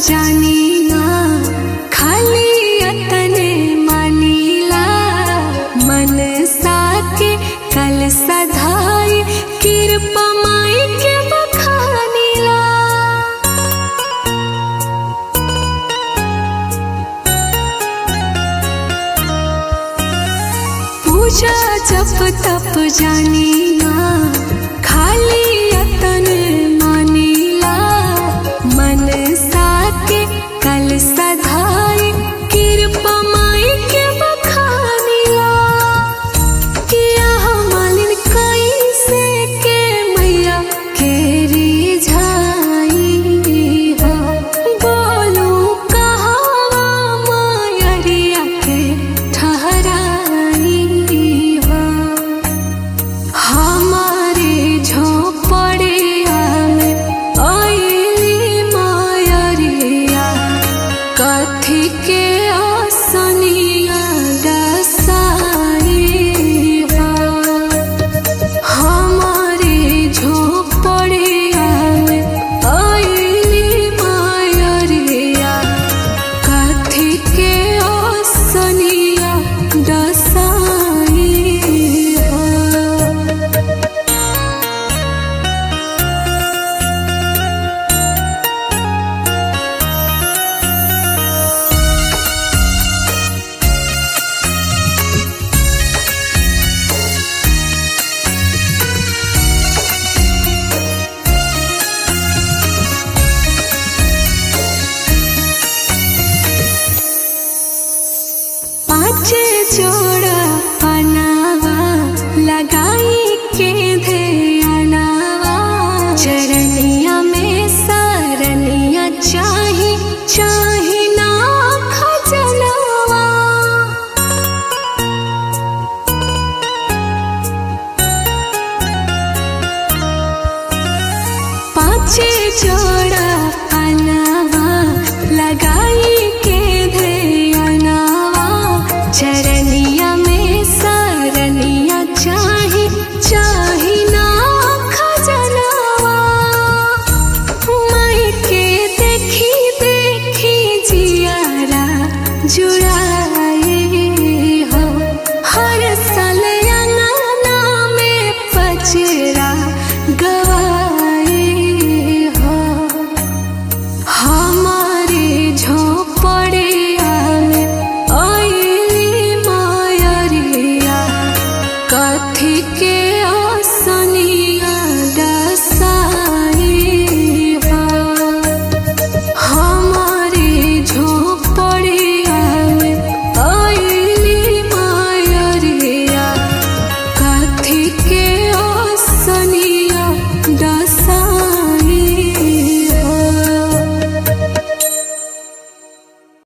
जानी ना खाली अतने मानीला मन साके कल सधाई कृपा माई के बखानीला। पूजा जप तप जानी ना खाली अतने मानीला मन साके कल सधाई कृपा माई के बखानीला। किया मालिन कैसे के मैया के रिझाई हो बोलू कहावा मायरिया के ठहराई हो। हमारे झोपड़िया में आइली मायरिया कथी के आसनिया दसाई हो। हमारे झोपड़िया में आइली मायरिया कथी के आसनिया दसाई हो। पाँचे जोड़ा